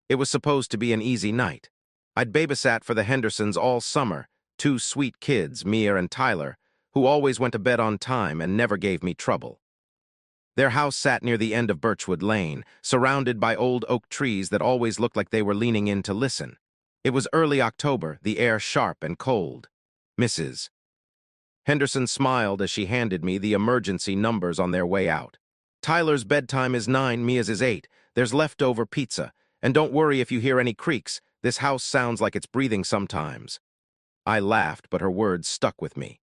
It was supposed to be an easy night. I'd babysat for the Hendersons all summer, two sweet kids, Mia and Tyler, who always went to bed on time and never gave me trouble. Their house sat near the end of Birchwood Lane, surrounded by old oak trees that always looked like they were leaning in to listen. It was early October, the air sharp and cold. Mrs. Henderson smiled as she handed me the emergency numbers on their way out. Tyler's bedtime is 9, Mia's is 8. There's leftover pizza. And don't worry if you hear any creaks. This house sounds like it's breathing sometimes. I laughed, but her words stuck with me.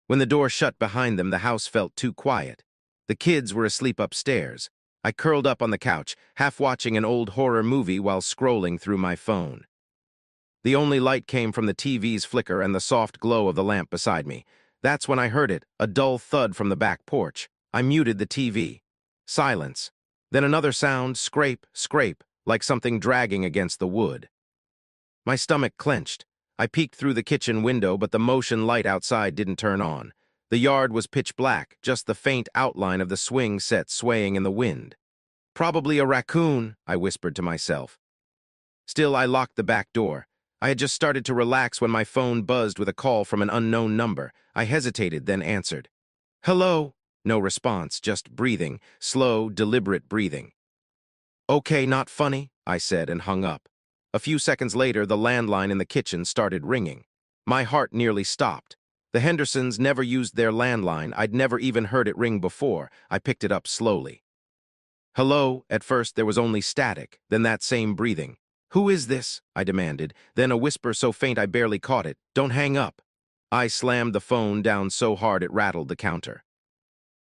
When the door shut behind them, the house felt too quiet. The kids were asleep upstairs. I curled up on the couch, half watching an old horror movie while scrolling through my phone. The only light came from the TV's flicker and the soft glow of the lamp beside me. That's when I heard it, a dull thud from the back porch. I muted the TV. Silence. Then another sound, scrape, scrape, like something dragging against the wood. My stomach clenched. I peeked through the kitchen window, but the motion light outside didn't turn on. The yard was pitch black, just the faint outline of the swing set swaying in the wind. Probably a raccoon, I whispered to myself. Still, I locked the back door. I had just started to relax when my phone buzzed with a call from an unknown number. I hesitated, then answered. Hello? No response, just breathing, slow, deliberate breathing. Okay, not funny, I said and hung up. A few seconds later, the landline in the kitchen started ringing. My heart nearly stopped. The Hendersons never used their landline. I'd never even heard it ring before. I picked it up slowly. Hello? At first, there was only static, then that same breathing. Who is this? I demanded, then a whisper so faint I barely caught it. Don't hang up. I slammed the phone down so hard it rattled the counter.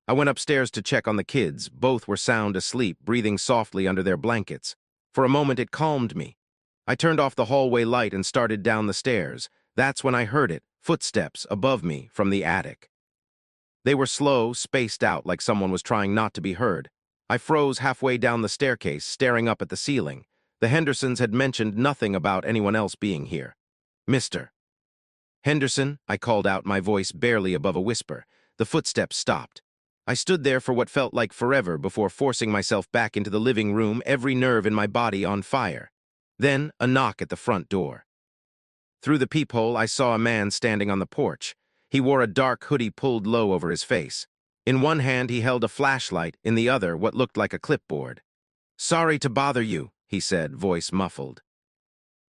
I went upstairs to check on the kids. Both were sound asleep, breathing softly under their blankets. For a moment, it calmed me. I turned off the hallway light and started down the stairs. That's when I heard it, footsteps above me from the attic. They were slow, spaced out like someone was trying not to be heard. I froze halfway down the staircase, staring up at the ceiling. The Hendersons had mentioned nothing about anyone else being here. Mr. Henderson, I called out, my voice barely above a whisper. The footsteps stopped. I stood there for what felt like forever before forcing myself back into the living room, every nerve in my body on fire. Then, a knock at the front door. Through the peephole, I saw a man standing on the porch. He wore a dark hoodie pulled low over his face. In one hand, he held a flashlight, in the other, what looked like a clipboard. Sorry to bother you, he said, voice muffled.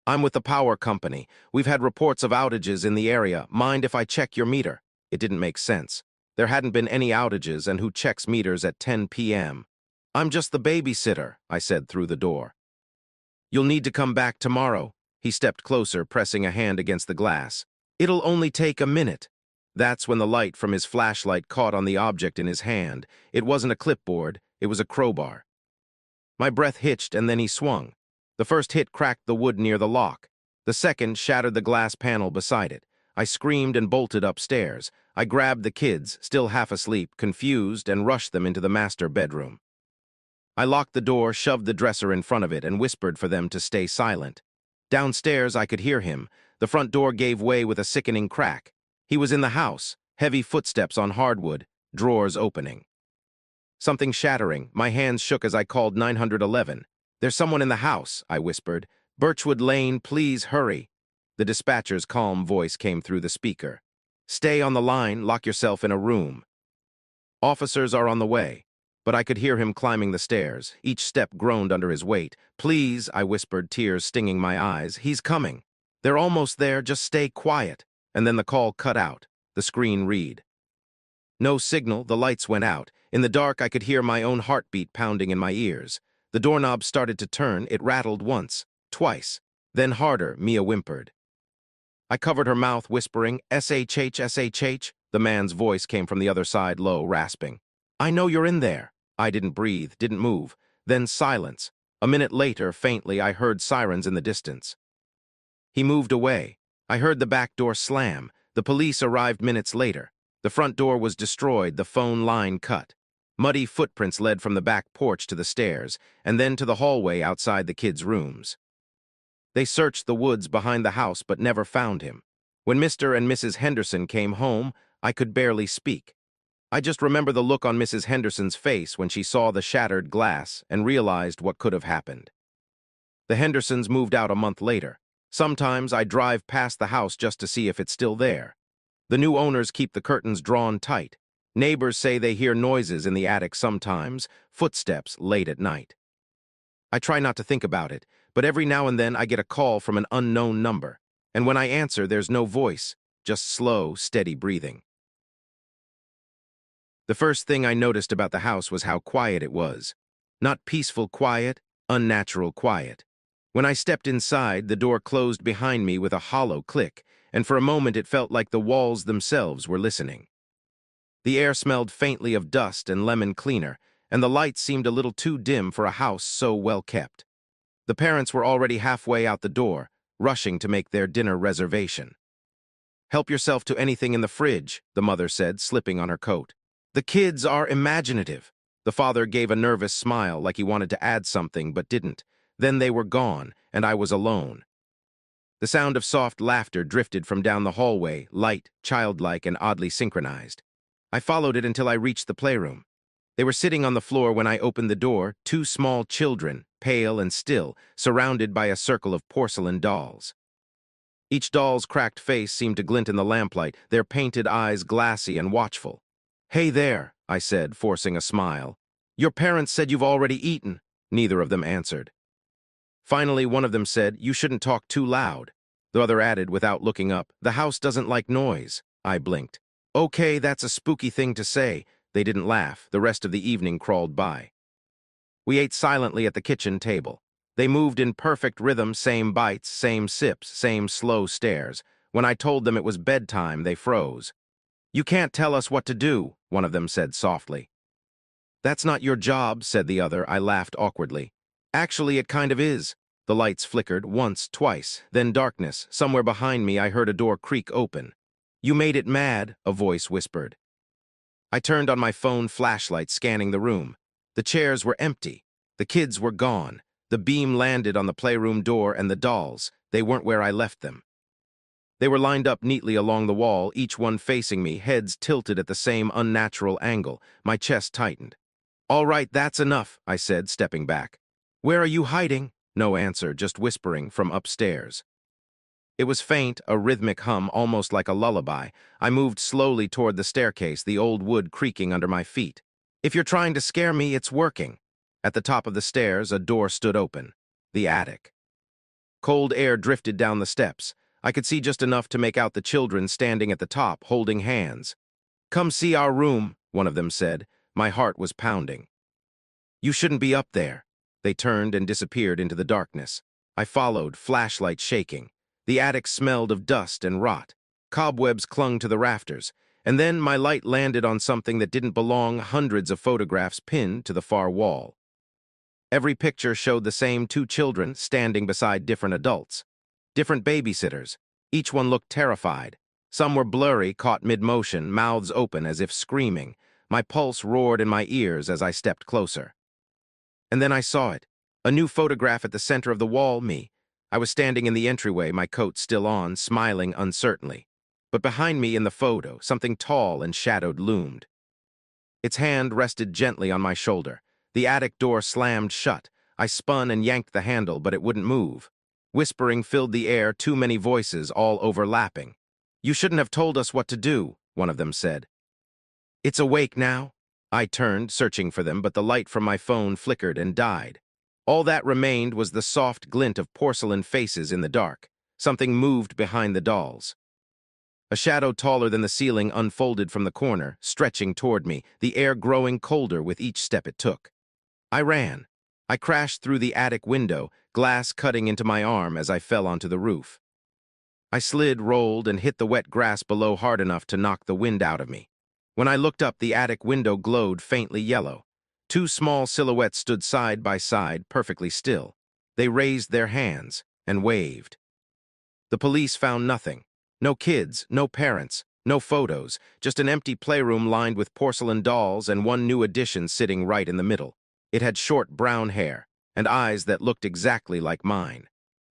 I'm with the power company. We've had reports of outages in the area. Mind if I check your meter? It didn't make sense. There hadn't been any outages, and who checks meters at 10 p.m.? I'm just the babysitter, I said through the door. You'll need to come back tomorrow. He stepped closer, pressing a hand against the glass. It'll only take a minute. That's when the light from his flashlight caught on the object in his hand. It wasn't a clipboard, it was a crowbar. My breath hitched, and then he swung. The first hit cracked the wood near the lock. The second shattered the glass panel beside it. I screamed and bolted upstairs. I grabbed the kids, still half asleep, confused, and rushed them into the master bedroom. I locked the door, shoved the dresser in front of it, and whispered for them to stay silent. Downstairs, I could hear him. The front door gave way with a sickening crack. He was in the house, heavy footsteps on hardwood, drawers opening. Something shattering. My hands shook as I called 911. There's someone in the house, I whispered. Birchwood Lane, please hurry. The dispatcher's calm voice came through the speaker. Stay on the line, lock yourself in a room. Officers are on the way. But I could hear him climbing the stairs. Each step groaned under his weight. Please, I whispered, tears stinging my eyes. He's coming. They're almost there, just stay quiet. And then the call cut out. The screen read. No signal, the lights went out. In the dark, I could hear my own heartbeat pounding in my ears. The doorknob started to turn. It rattled once, twice. Then harder, Mia whimpered. I covered her mouth, whispering, SHH, SHH. The man's voice came from the other side, low, rasping. I know you're in there. I didn't breathe, didn't move. Then silence. A minute later, faintly, I heard sirens in the distance. He moved away. I heard the back door slam. The police arrived minutes later. The front door was destroyed, the phone line cut. Muddy footprints led from the back porch to the stairs, and then to the hallway outside the kids' rooms. They searched the woods behind the house but never found him. When Mr. and Mrs. Henderson came home, I could barely speak. I just remember the look on Mrs. Henderson's face when she saw the shattered glass and realized what could have happened. The Hendersons moved out a month later. Sometimes I drive past the house just to see if it's still there. The new owners keep the curtains drawn tight. Neighbors say they hear noises in the attic sometimes, footsteps late at night. I try not to think about it, but every now and then I get a call from an unknown number. And when I answer, there's no voice, just slow, steady breathing. The first thing I noticed about the house was how quiet it was. Not peaceful quiet, unnatural quiet. When I stepped inside, the door closed behind me with a hollow click, and for a moment it felt like the walls themselves were listening. The air smelled faintly of dust and lemon cleaner, and the lights seemed a little too dim for a house so well kept. The parents were already halfway out the door, rushing to make their dinner reservation. "Help yourself to anything in the fridge," the mother said, slipping on her coat. "The kids are imaginative." The father gave a nervous smile like he wanted to add something but didn't. Then they were gone, and I was alone. The sound of soft laughter drifted from down the hallway, light, childlike, and oddly synchronized. I followed it until I reached the playroom. They were sitting on the floor when I opened the door, two small children, pale and still, surrounded by a circle of porcelain dolls. Each doll's cracked face seemed to glint in the lamplight, their painted eyes glassy and watchful. "Hey there," I said, forcing a smile. "Your parents said you've already eaten." Neither of them answered. Finally, one of them said, "You shouldn't talk too loud." The other added, without looking up, "The house doesn't like noise." I blinked. "Okay, that's a spooky thing to say." They didn't laugh. The rest of the evening crawled by. We ate silently at the kitchen table. They moved in perfect rhythm, same bites, same sips, same slow stares. When I told them it was bedtime, they froze. "You can't tell us what to do," one of them said softly. "That's not your job," said the other. I laughed awkwardly. "Actually, it kind of is." The lights flickered, once, twice, then darkness. Somewhere behind me, I heard a door creak open. "You made it mad," a voice whispered. I turned on my phone flashlight, scanning the room. The chairs were empty. The kids were gone. The beam landed on the playroom door and the dolls. They weren't where I left them. They were lined up neatly along the wall, each one facing me, heads tilted at the same unnatural angle. My chest tightened. "All right, that's enough," I said, stepping back. "Where are you hiding?" No answer, just whispering from upstairs. It was faint, a rhythmic hum, almost like a lullaby. I moved slowly toward the staircase, the old wood creaking under my feet. "If you're trying to scare me, it's working." At the top of the stairs, a door stood open. The attic. Cold air drifted down the steps. I could see just enough to make out the children standing at the top, holding hands. "Come see our room," one of them said. My heart was pounding. "You shouldn't be up there." They turned and disappeared into the darkness. I followed, flashlight shaking. The attic smelled of dust and rot. Cobwebs clung to the rafters. And then my light landed on something that didn't belong, hundreds of photographs pinned to the far wall. Every picture showed the same two children standing beside different adults. Different babysitters. Each one looked terrified. Some were blurry, caught mid-motion, mouths open as if screaming. My pulse roared in my ears as I stepped closer. And then I saw it. A new photograph at the center of the wall, me. I was standing in the entryway, my coat still on, smiling uncertainly. But behind me in the photo, something tall and shadowed loomed. Its hand rested gently on my shoulder. The attic door slammed shut. I spun and yanked the handle, but it wouldn't move. Whispering filled the air, too many voices, all overlapping. "You shouldn't have told us what to do," one of them said. "It's awake now?" I turned, searching for them, but the light from my phone flickered and died. All that remained was the soft glint of porcelain faces in the dark. Something moved behind the dolls. A shadow taller than the ceiling unfolded from the corner, stretching toward me, the air growing colder with each step it took. I ran. I crashed through the attic window, glass cutting into my arm as I fell onto the roof. I slid, rolled, and hit the wet grass below hard enough to knock the wind out of me. When I looked up, the attic window glowed faintly yellow. Two small silhouettes stood side by side, perfectly still. They raised their hands and waved. The police found nothing. No kids, no parents, no photos, just an empty playroom lined with porcelain dolls and one new addition sitting right in the middle. It had short brown hair and eyes that looked exactly like mine.